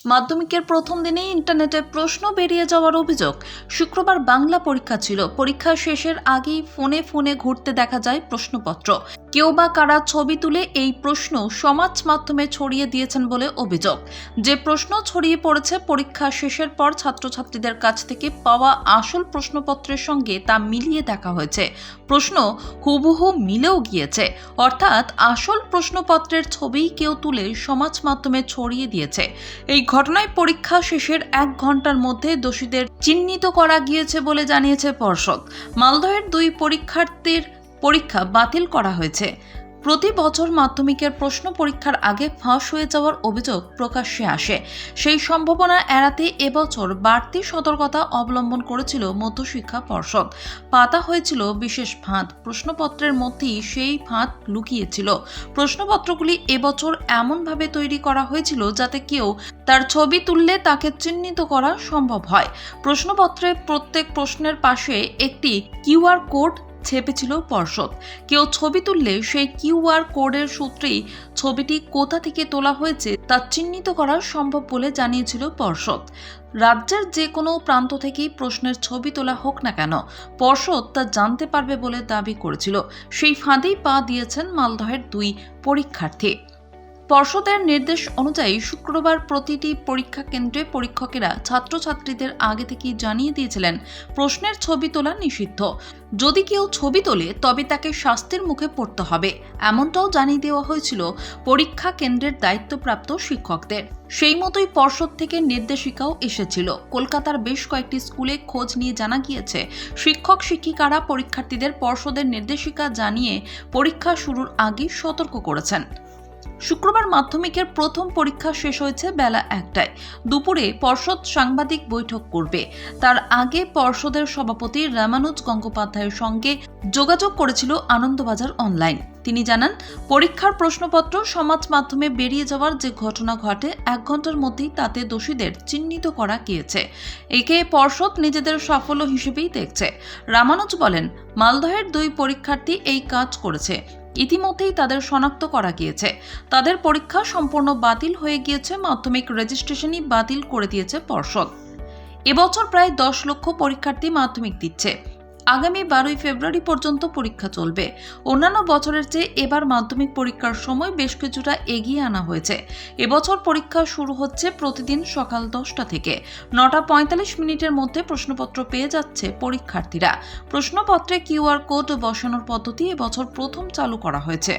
মাধ্যমিকের প্রথম দিনেই ইন্টারনেটে প্রশ্ন বেরিয়ে যাওয়ার অভিযোগ। শুক্রবার বাংলা পরীক্ষা ছিল। পরীক্ষা শেষের আগেই ফোনে ফোনে ঘুরতে দেখা যায় প্রশ্নপত্র। কেউ বা কারা ছবি তুলে এই প্রশ্ন সমাজ মাধ্যমে ছড়িয়ে দিয়েছেন বলে অভিযোগ। যে প্রশ্ন ছড়িয়ে পড়েছে, পরীক্ষা শেষের পর ছাত্রছাত্রীদের কাছ থেকে পাওয়া আসল প্রশ্নপত্রের সঙ্গে তা মিলিয়ে দেখা হয়েছে। প্রশ্ন হুবহু মিলেও গিয়েছে, অর্থাৎ আসল প্রশ্নপত্রের ছবিই কেউ তুলে সমাজ মাধ্যমে ছড়িয়ে দিয়েছে। এই ঘটনায় পরীক্ষা শেষের 1 ঘন্টার মধ্যে দোষীদের চিহ্নিত করা গিয়েছে বলে জানিয়েছে পর্ষদ। মালদহের 2 পরীক্ষার্থীর পরীক্ষা বাতিল করা হয়েছে। প্রতি বছর মাধ্যমিকের প্রশ্ন পরীক্ষার আগে ফাঁস হয়ে যাওয়ার অভিযোগ প্রকাশ্যে আসে। সেই সম্ভাবনা এড়াতে এবছর বাড়তি সতর্কতা অবলম্বন করেছিল মধ্যশিক্ষা পর্ষদ। পাতা হয়েছিল বিশেষ ফাঁদ। প্রশ্নপত্রের মধ্যেই সেই ফাঁদ লুকিয়েছিল। প্রশ্নপত্রগুলি এবছর এমনভাবে তৈরি করা হয়েছিল যাতে কেউ তার ছবি তুললে তাকে চিহ্নিত করা সম্ভব হয়। প্রশ্নপত্রে প্রত্যেক প্রশ্নের পাশে একটি কিউআর কোড ছেপেছিল পর্ষদ। কেউ ছবি তুললে সেই কিউআর কোডের সূত্রেই ছবিটি কোথা থেকে তোলা হয়েছে তা চিহ্নিত করা সম্ভব বলে জানিয়েছিল পর্ষদ। রাজ্যের যে কোনো প্রান্ত থেকেই প্রশ্নের ছবি তোলা হোক না কেন, পর্ষদ তা জানতে পারবে বলে দাবি করেছিল। সেই ফাঁদেই পা দিয়েছেন মালদহের 2 পরীক্ষার্থী। পর্ষদের নির্দেশ অনুযায়ী শুক্রবার প্রতিটি পরীক্ষা কেন্দ্রে পরীক্ষকেরা ছাত্রছাত্রীদের আগে থেকেই জানিয়ে দিয়েছিলেন প্রশ্নের ছবি তোলা নিষিদ্ধ। যদি কেউ ছবি তোলে তবে তাকে শাস্তির মুখে পড়তে হবে, এমনটাও জানিয়ে দেওয়া হয়েছিল পরীক্ষা কেন্দ্রের দায়িত্বপ্রাপ্ত শিক্ষকদের। সেই মতোই পর্ষদ থেকে নির্দেশিকাও এসেছিল। কলকাতার বেশ কয়েকটি স্কুলে খোঁজ নিয়ে জানা গিয়েছে শিক্ষক শিক্ষিকারা পরীক্ষার্থীদের পর্ষদের নির্দেশিকা জানিয়ে পরীক্ষা শুরুর আগে সতর্ক করেছেন। শুক্রবার মাধ্যমিকের প্রথম পরীক্ষা শেষ হয়েছে বেলা 1টায়। দুপুরে পর্ষদ সাংবাদিক বৈঠক করবে। তার আগে পর্ষদের সভাপতি রামানুজ গঙ্গোপাধ্যায়ের সঙ্গে যোগাযোগ করেছিল আনন্দবাজার অনলাইন। তিনি জানান, পরীক্ষার প্রশ্নপত্র সমাজ মাধ্যমে বেরিয়ে যাওয়ার যে ঘটনা ঘটে 1 ঘন্টার মধ্যেই তাতে দোষীদের চিহ্নিত করা গিয়েছে। একে পর্ষদ নিজেদের সাফল্য হিসেবেই দেখছে। রামানুজ বলেন, মালদহের 2 পরীক্ষার্থী এই কাজ করেছে। ইতিমধ্যেই তাদের শনাক্ত করা গিয়েছে। তাদের পরীক্ষা সম্পূর্ণ বাতিল হয়ে গিয়েছে। মাধ্যমিক রেজিস্ট্রেশনই বাতিল করে দিয়েছে পর্ষদ। এবছর প্রায় 10 লক্ষ পরীক্ষার্থী মাধ্যমিক দিচ্ছে। আগামী 12 ফেব্রুয়ারি পর্যন্ত পরীক্ষা চলবে। অন্যান্য বছরের চেয়ে এবার মাধ্যমিক পরীক্ষার সময় বেশ কিছুটা এগিয়ে আনা হয়েছে। এবছর পরীক্ষা শুরু হচ্ছে প্রতিদিন সকাল 10টা থেকে। 9:45 মধ্যে প্রশ্নপত্র পেয়ে যাচ্ছে পরীক্ষার্থীরা। প্রশ্নপত্রে কিউআর কোড বসানোর পদ্ধতি এবছর প্রথম চালু করা হয়েছে।